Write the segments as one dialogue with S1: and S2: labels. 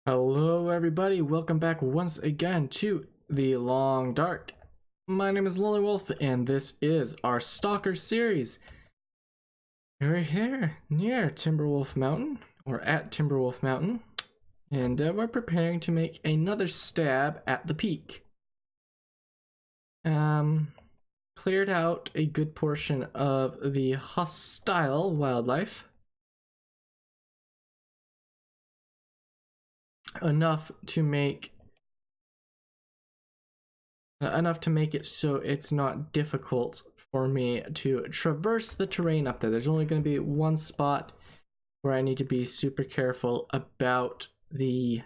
S1: Hello everybody, welcome back once again to The Long Dark. My name is Lonelywolf and this is our Stalker series. We're here near Timberwolf Mountain, or at Timberwolf Mountain, and we're preparing to make another stab at the peak. Cleared out a good portion of the hostile wildlife. Enough to make it so it's not difficult for me to traverse the terrain up there. There's only going to be one spot where I need to be super careful about the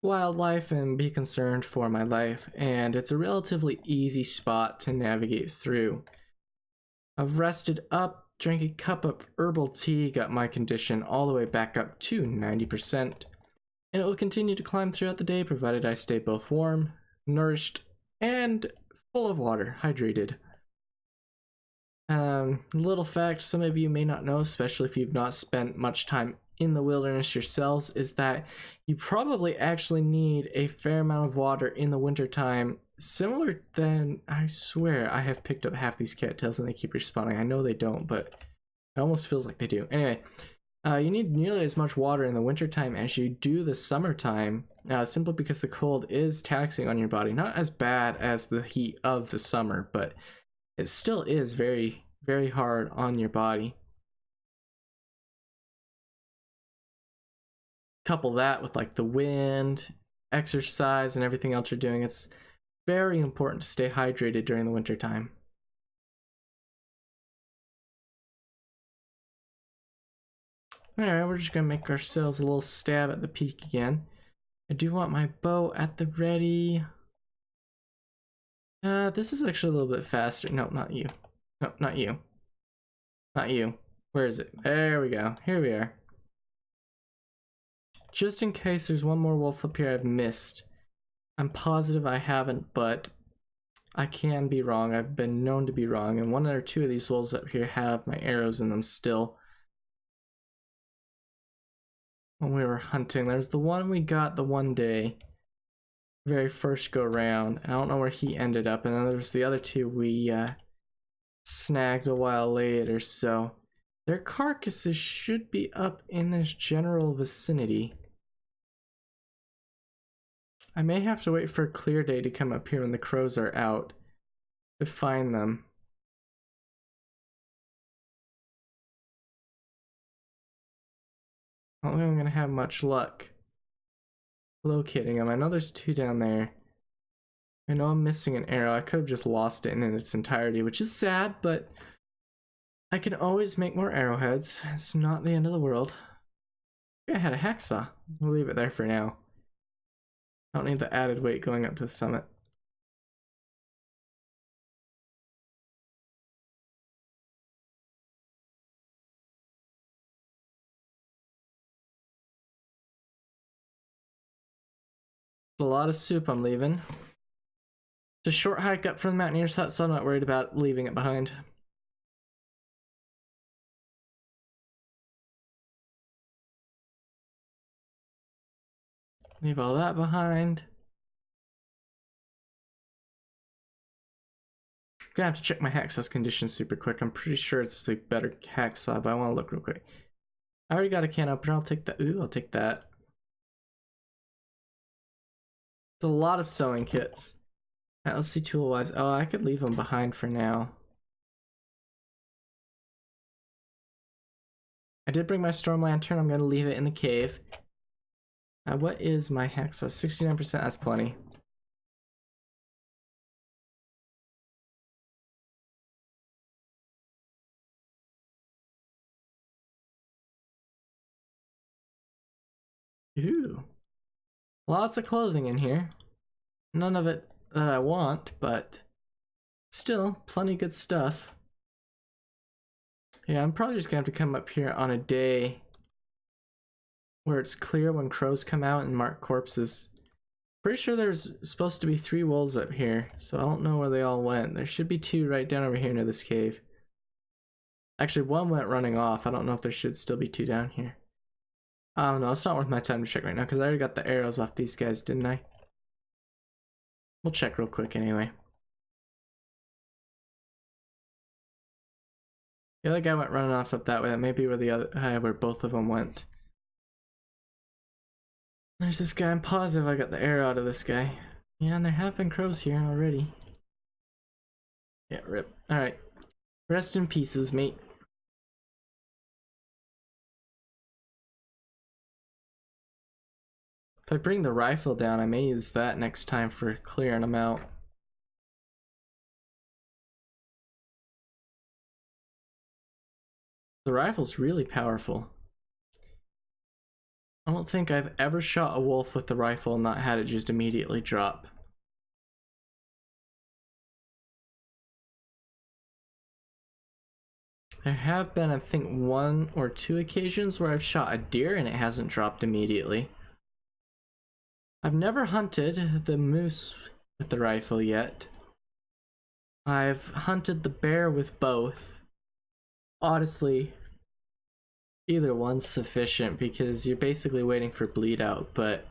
S1: wildlife and be concerned for my life, and it's a relatively easy spot to navigate through. I've rested up, drank a cup of herbal tea, got my condition all the way back up to 90%, and it will continue to climb throughout the day provided I stay both warm, nourished, and full of water, hydrated. Little fact some of you may not know, especially if you've not spent much time in the wilderness yourselves, is that you probably actually need a fair amount of water in the wintertime. Similar than, I swear I have picked up half these cattails and they keep respawning. I know they don't, but it almost feels like they do. Anyway, you need nearly as much water in the wintertime as you do the summertime, simply because the cold is taxing on your body. Not as bad as the heat of the summer, but it still is very, very hard on your body. Couple that with like the wind, exercise, and everything else you're doing, it's very important to stay hydrated during the wintertime. Alright, we're just gonna make ourselves a little stab at the peak again. I do want my bow at the ready. This is actually a little bit faster. No, not you. No, not you. Not you. Where is it? There we go. Here we are. Just in case there's one more wolf up here I've missed. I'm positive I haven't, but I can be wrong. I've been known to be wrong, and one or two of these wolves up here have my arrows in them still. When we were hunting, there's the one we got the one day, very first go round. I don't know where he ended up, and then there's the other two we snagged a while later, so their carcasses should be up in this general vicinity. I may have to wait for a clear day to come up here when the crows are out to find them. I don't think I'm gonna have much luck locating them. I know there's two down there. I know I'm missing an arrow. I could have just lost it in its entirety, which is sad, but I can always make more arrowheads. It's not the end of the world. I had a hacksaw. We'll leave it there for now. I don't need the added weight going up to the summit. A lot of soup I'm leaving. It's a short hike up from the mountaineer's hut, so I'm not worried about leaving it behind. Leave all that behind. I'm gonna have to check my hacksaw's condition super quick. I'm pretty sure it's a better hacksaw, but I want to look real quick. I already got a can opener. I'll take that. Ooh, I'll take that. It's a lot of sewing kits. Alright, let's see tool-wise. Oh, I could leave them behind for now. I did bring my storm lantern. I'm gonna leave it in the cave. What is my hacksaw? 69%, that's plenty. Ooh. Lots of clothing in here. None of it that I want, but still, plenty good stuff. Yeah, I'm probably just gonna have to come up here on a day where it's clear when crows come out and mark corpses. Pretty sure there's supposed to be 3 wolves up here, so I don't know where they all went. There should be 2 right down over here near this cave. Actually, one went running off. I don't know if there should still be 2 down here. Oh no, it's not worth my time to check right now because I already got the arrows off these guys, didn't I? We'll check real quick anyway. The other guy went running off up that way. That may be where the other, where both of them went. There's this guy. I'm positive I got the arrow out of this guy. Yeah, and there have been crows here already. Yeah, rip. Alright. Rest in pieces, mate. If I bring the rifle down, I may use that next time for clearing them out. The rifle's really powerful. I don't think I've ever shot a wolf with the rifle and not had it just immediately drop. There have been, I think, 1 or 2 occasions where I've shot a deer and it hasn't dropped immediately. I've never hunted the moose with the rifle yet. I've hunted the bear with both. Honestly, either one's sufficient because you're basically waiting for bleed out, but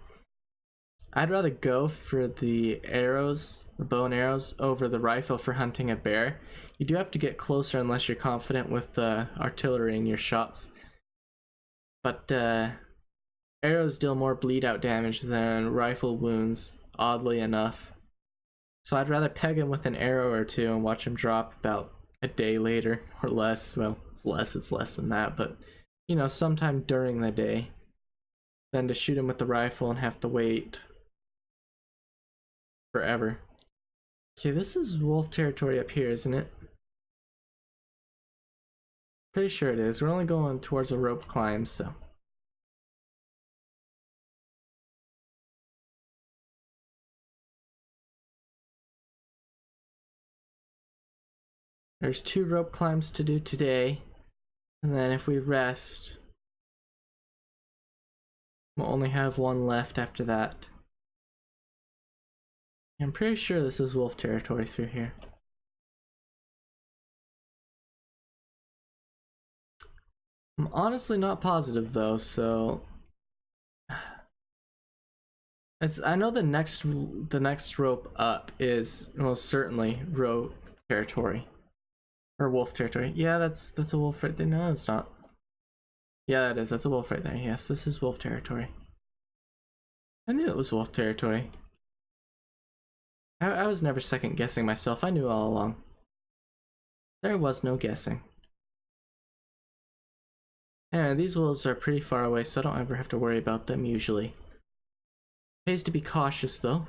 S1: I'd rather go for the arrows, the bow and arrows, over the rifle for hunting a bear. You do have to get closer unless you're confident with the artillery in your shots. But arrows deal more bleed out damage than rifle wounds, oddly enough. So I'd rather peg him with an arrow or 2 and watch him drop about a day later or less. Well, it's less than that, but you know, sometime during the day, than to shoot him with the rifle and have to wait forever. Okay, this is wolf territory up here, isn't it? Pretty sure it is. We're only going towards a rope climb, so. There's 2 rope climbs to do today, and then if we rest, we'll only have 1 left after that. I'm pretty sure this is wolf territory through here. I'm honestly not positive though, so I know the next rope up is most certainly rope territory. Or wolf territory. Yeah, that's a wolf right there. No, it's not. Yeah, that is. That's a wolf right there. Yes, this is wolf territory. I knew it was wolf territory. I was never second guessing myself. I knew all along. There was no guessing. And these wolves are pretty far away, so I don't ever have to worry about them usually. Pays to be cautious though.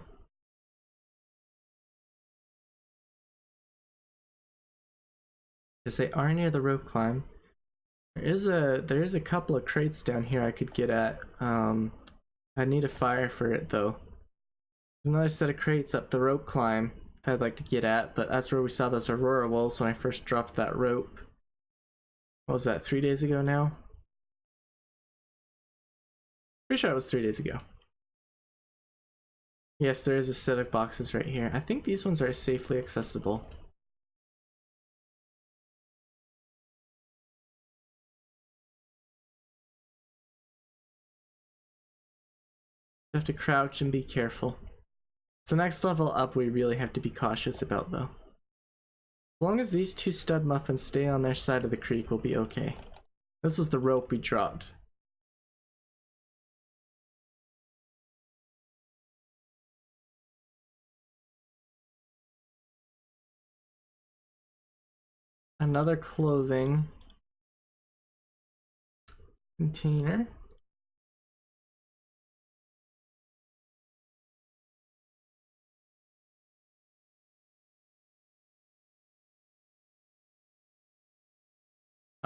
S1: Because they are near the rope climb. There is a couple of crates down here I could get at. I need a fire for it though. There's another set of crates up the rope climb that I'd like to get at, but that's where we saw those aurora wolves when I first dropped that rope. What was that, 3 days ago now? Pretty sure it was 3 days ago. Yes, there is a set of boxes right here. I think these ones are safely accessible. You have to crouch and be careful. So next level up we really have to be cautious about though. As long as these 2 stud muffins stay on their side of the creek, we'll be okay. This was the rope we dropped. Another clothing container.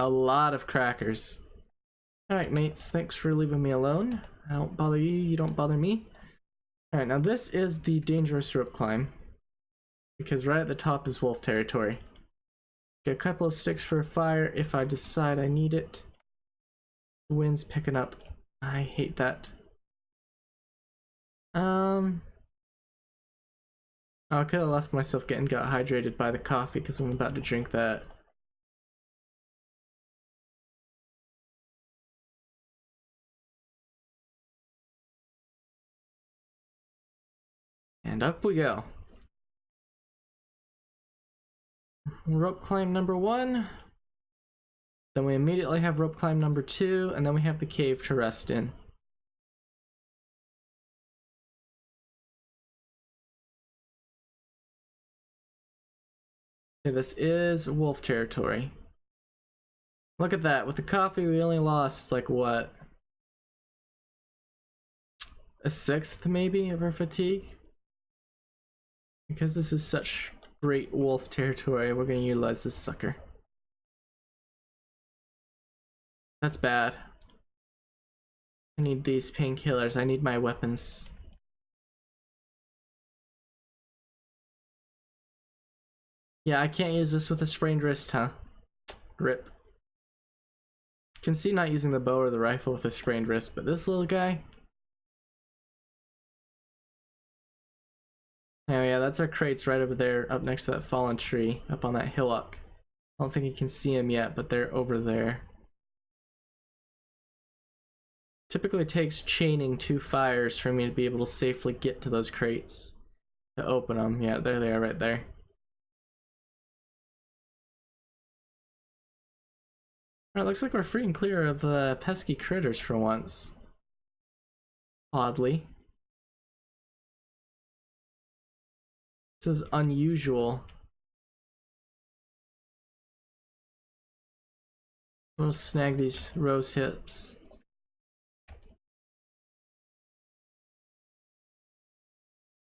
S1: A lot of crackers. Alright mates, thanks for leaving me alone. I don't bother you, you don't bother me. Alright, now this is the dangerous rope climb. Because right at the top is wolf territory. Get a couple of sticks for a fire if I decide I need it. The wind's picking up. I hate that. I could have left myself got hydrated by the coffee because I'm about to drink that. And up we go. Rope climb number 1. Then we immediately have rope climb number 2, and then we have the cave to rest in. Okay, this is wolf territory. Look at that. With the coffee, we only lost, like, what? A 1/6 maybe of our fatigue? Because this is such great wolf territory, we're going to utilize this sucker. That's bad. I need these painkillers. I need my weapons. Yeah, I can't use this with a sprained wrist, huh? Rip. Can see not using the bow or the rifle with a sprained wrist, but this little guy. Oh yeah, that's our crates right over there, up next to that fallen tree, up on that hillock. I don't think you can see them yet, but they're over there. Typically takes chaining 2 fires for me to be able to safely get to those crates to open them. Yeah, there they are right there. It looks like we're free and clear of pesky critters for once. Oddly. This is unusual. We'll snag these rose hips.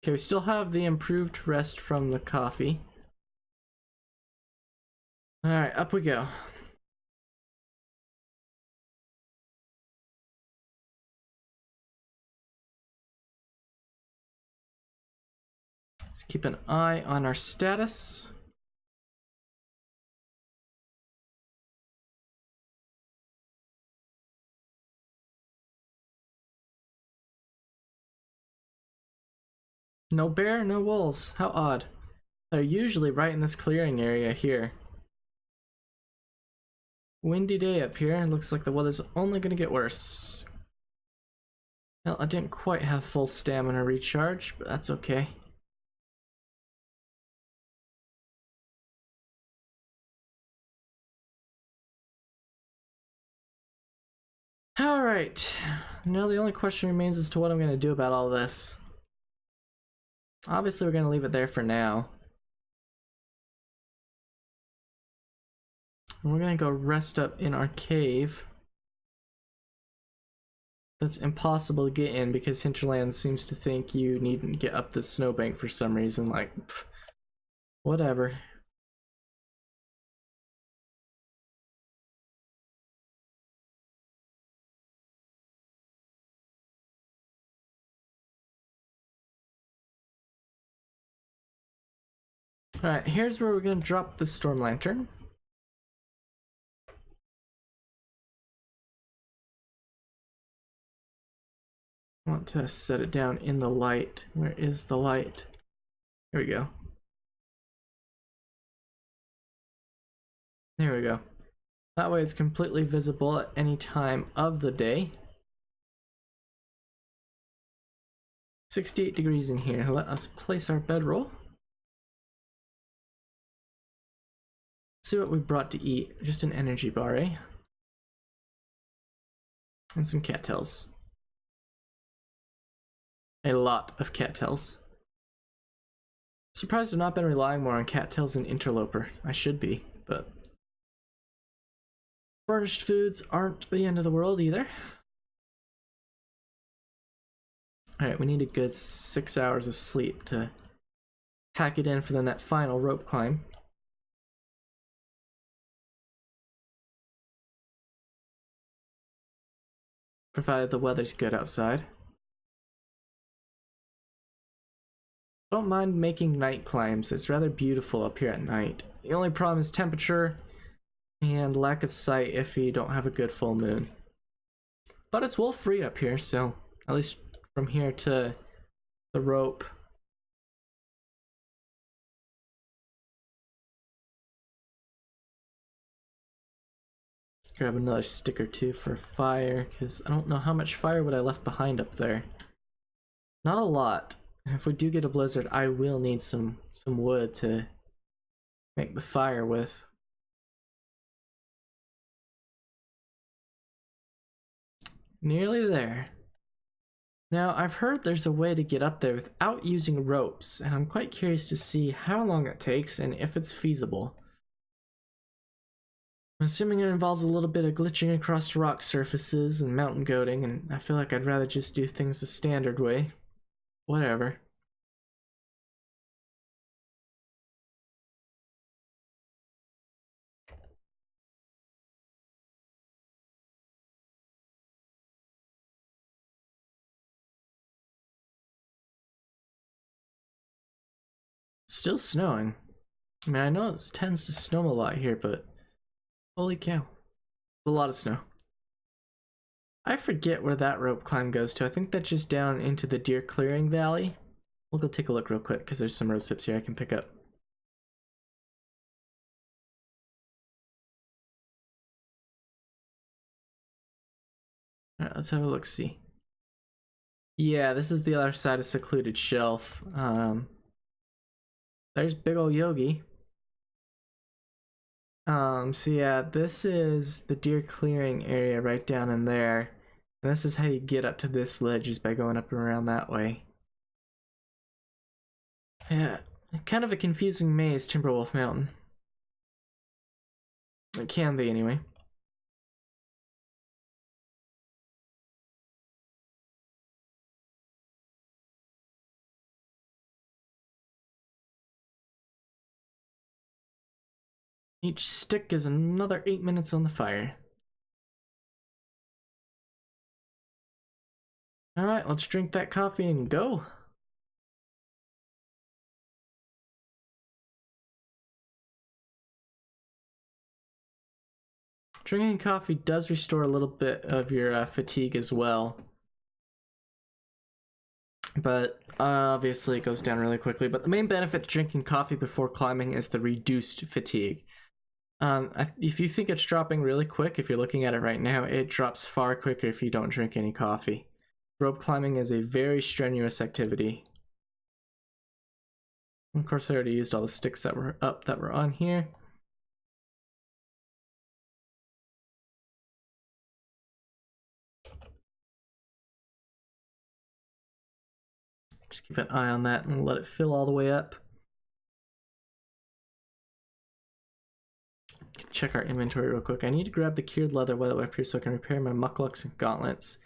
S1: Okay, we still have the improved rest from the coffee. Alright, up we go. Let's keep an eye on our status. No bear, no wolves. How odd. They're usually right in this clearing area here. Windy day up here. Looks like the weather's only gonna get worse. Well, I didn't quite have full stamina recharge, but that's okay. Alright. Now the only question remains as to what I'm gonna do about all this. Obviously, we're gonna leave it there for now. And we're gonna go rest up in our cave. That's impossible to get in because Hinterland seems to think you needn't get up this snowbank for some reason. Like, pff, whatever. Alright, here's where we're gonna drop the storm lantern. I want to set it down in the light. Where is the light? Here we go. There we go. That way it's completely visible at any time of the day. 68 degrees in here. Let us place our bedroll. See what we brought to eat. Just an energy bar, eh? And some cattails. A lot of cattails. Surprised I've not been relying more on cattails and interloper. I should be, but furnished foods aren't the end of the world either. Alright, we need a good 6 hours of sleep to pack it in for that final rope climb. Provided the weather's good outside. I don't mind making night climbs. It's rather beautiful up here at night. The only problem is temperature and lack of sight if you don't have a good full moon. But it's wolf free up here, so at least from here to the rope. Grab another stick or two for fire, because I don't know how much fire would I left behind up there. Not a lot. If we do get a blizzard, I will need some wood to make the fire with. Nearly there. Now, I've heard there's a way to get up there without using ropes, and I'm quite curious to see how long it takes and if it's feasible. I'm assuming it involves a little bit of glitching across rock surfaces and mountain goating, and I feel like I'd rather just do things the standard way. Whatever. Still snowing. I mean, I know it tends to snow a lot here, but holy cow. A lot of snow. I forget where that rope climb goes to. I think that's just down into the deer clearing valley. We'll go take a look real quick because there's some rose hips here I can pick up. Alright, let's have a look see. Yeah, this is the other side of Secluded Shelf. There's big ol' Yogi. So yeah, this is the deer clearing area right down in there. And this is how you get up to this ledge, is by going up and around that way. Yeah, kind of a confusing maze, Timberwolf Mountain. It can be, anyway. Each stick is another 8 minutes on the fire. Alright, let's drink that coffee and go. Drinking coffee does restore a little bit of your fatigue as well. But obviously it goes down really quickly. But the main benefit to drinking coffee before climbing is the reduced fatigue. If you think it's dropping really quick, if you're looking at it right now, it drops far quicker if you don't drink any coffee. Rope climbing is a very strenuous activity. Of course, I already used all the sticks that were up that were on here. Just keep an eye on that and let it fill all the way up. Check our inventory real quick. I need to grab the cured leather while up here so I can repair my mucklucks and gauntlets.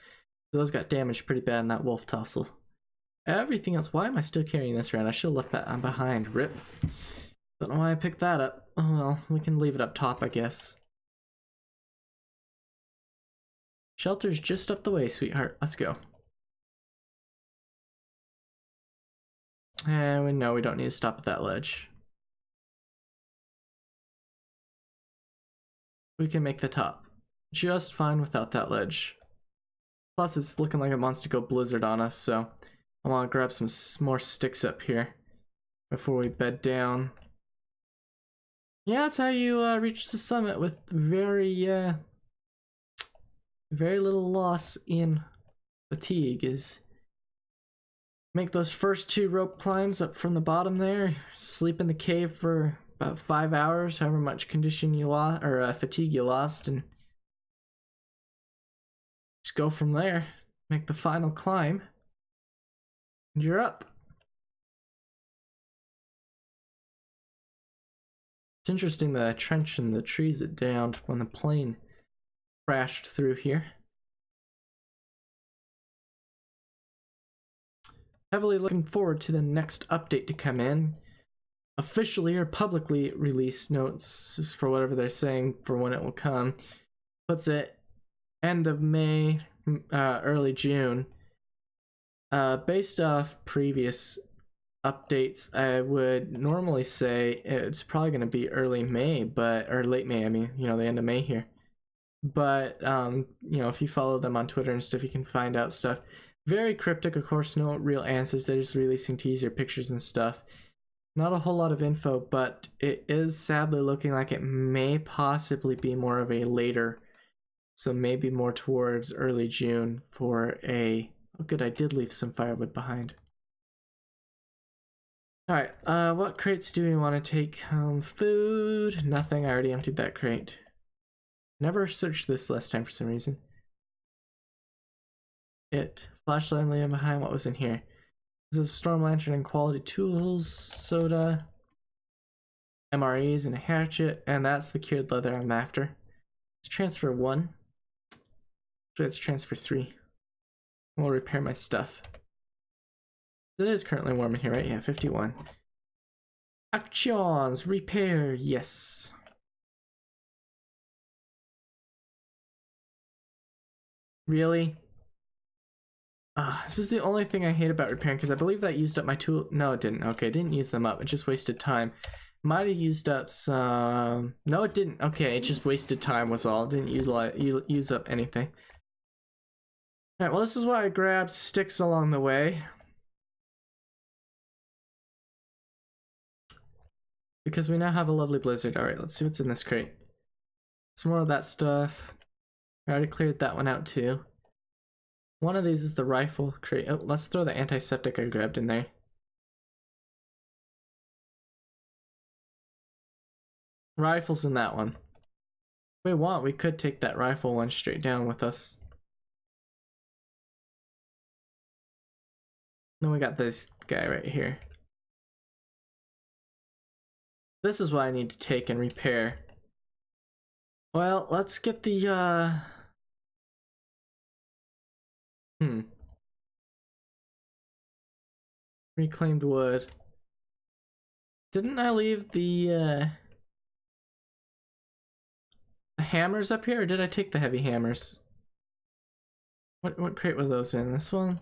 S1: Those got damaged pretty bad in that wolf tussle. Everything else, why am I still carrying this around? I should have left that behind. Rip. Don't know why I picked that up. Oh well, we can leave it up top, I guess. Shelter's just up the way, sweetheart. Let's go. And we know we don't need to stop at that ledge. We can make the top just fine without that ledge. Plus, it's looking like it wants to go blizzard on us, so I want to grab some more sticks up here before we bed down. Yeah, that's how you reach the summit with very little loss in fatigue, is make those first 2 rope climbs up from the bottom there, sleep in the cave for about 5 hours, however much condition you lost, or fatigue you lost, and just go from there. Make the final climb, and you're up. It's interesting the trench and the trees it downed when the plane crashed through here. Heavily looking forward to the next update to come in. Officially or publicly release notes, just for whatever they're saying for when it will come. Puts it end of May, early June. Based off previous updates, I would normally say it's probably going to be early May, or late May, I mean, the end of May here. But, if you follow them on Twitter and stuff, you can find out stuff. Very cryptic, of course, no real answers. They're just releasing teaser pictures and stuff. Not a whole lot of info, but it is sadly looking like it may possibly be more of a later, so maybe more towards early June for a... Oh good, I did leave some firewood behind. Alright, what crates do we want to take home? Food, nothing, I already emptied that crate. Never searched this last time for some reason. Flashlight I'm leaving behind, what was in here? This is a storm lantern and quality tools, soda, MREs and a hatchet, and that's the cured leather I'm after. Let's transfer 1. Let's transfer 3. We'll repair my stuff. It is currently warm in here, right? Yeah, 51. Actions, repair, yes. Really? This is the only thing I hate about repairing, because I believe that used up my tool. No, it didn't. Okay, it didn't use them up. It just wasted time. Might have used up some. No, it didn't. Okay, it just wasted time was all. It didn't use up anything. Alright, well, this is why I grabbed sticks along the way. Because we now have a lovely blizzard. Alright, let's see what's in this crate. Some more of that stuff. I already cleared that one out too. One of these is the rifle crate. Oh, let's throw the antiseptic I grabbed in there. Rifle's in that one. If we want, we could take that rifle one straight down with us. Then we got this guy right here. This is what I need to take and repair. Well, let's get the, reclaimed wood. Didn't I leave the hammers up here, or did I take the heavy hammers? What crate were those in? This one?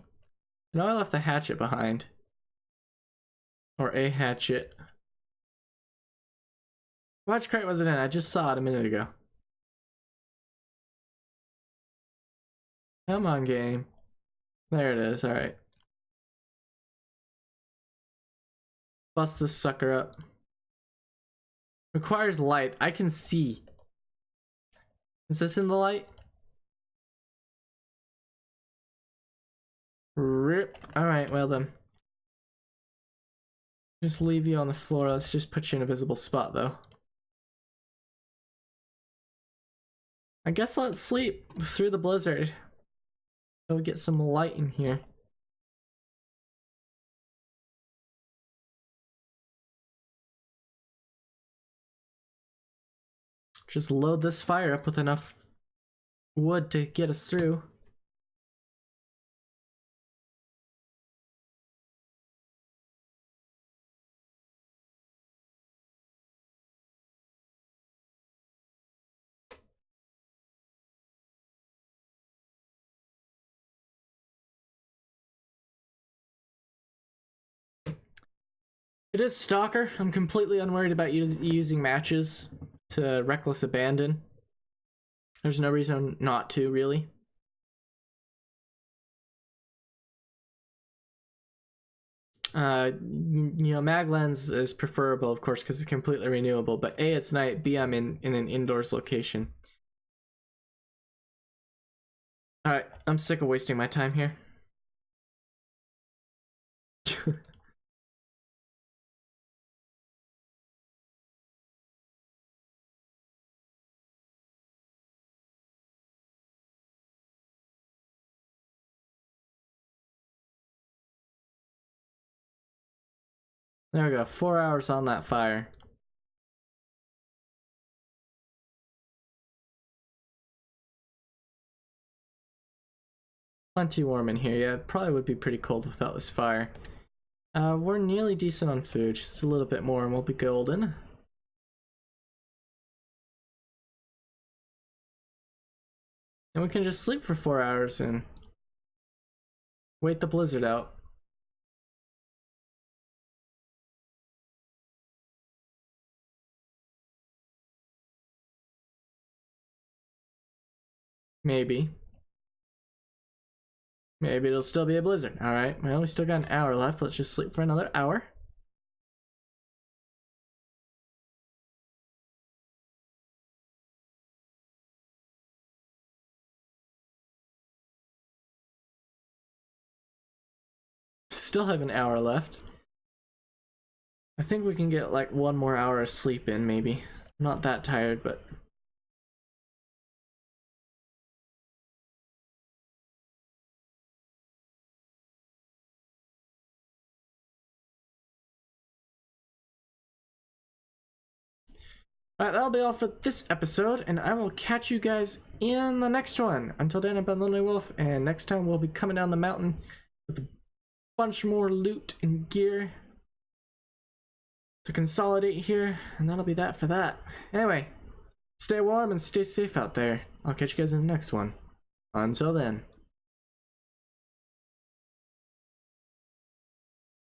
S1: No, I left the hatchet behind. Or a hatchet. Which crate was it in? I just saw it a minute ago. Come on, game. There it is, alright. Bust this sucker up. Requires light. I can see. Is this in the light? Rip. Alright, well then. Just leave you on the floor. Let's just put you in a visible spot though. I guess let's sleep through the blizzard. So we get some light in here. Just load this fire up with enough wood to get us through. It is Stalker. I'm completely unworried about using matches to reckless abandon. There's no reason not to, really. You know, mag lens is preferable, of course, because it's completely renewable, but A, it's night, B, I'm in an indoors location. Alright, I'm sick of wasting my time here. There we go, 4 hours on that fire. Plenty warm in here, yeah, it probably would be pretty cold without this fire. We're nearly decent on food, just a little bit more and we'll be golden. And we can just sleep for 4 hours and wait the blizzard out. Maybe. Maybe it'll still be a blizzard. Alright, well, we still got an hour left. Let's just sleep for another hour. Still have an hour left. I think we can get like 1 more hour of sleep in, maybe. I'm not that tired, but alright, that'll be all for this episode, and I will catch you guys in the next one. Until then, I've been Lonelywolf, and next time we'll be coming down the mountain with a bunch more loot and gear to consolidate here, and that'll be that for that. Anyway, stay warm and stay safe out there. I'll catch you guys in the next one. Until then.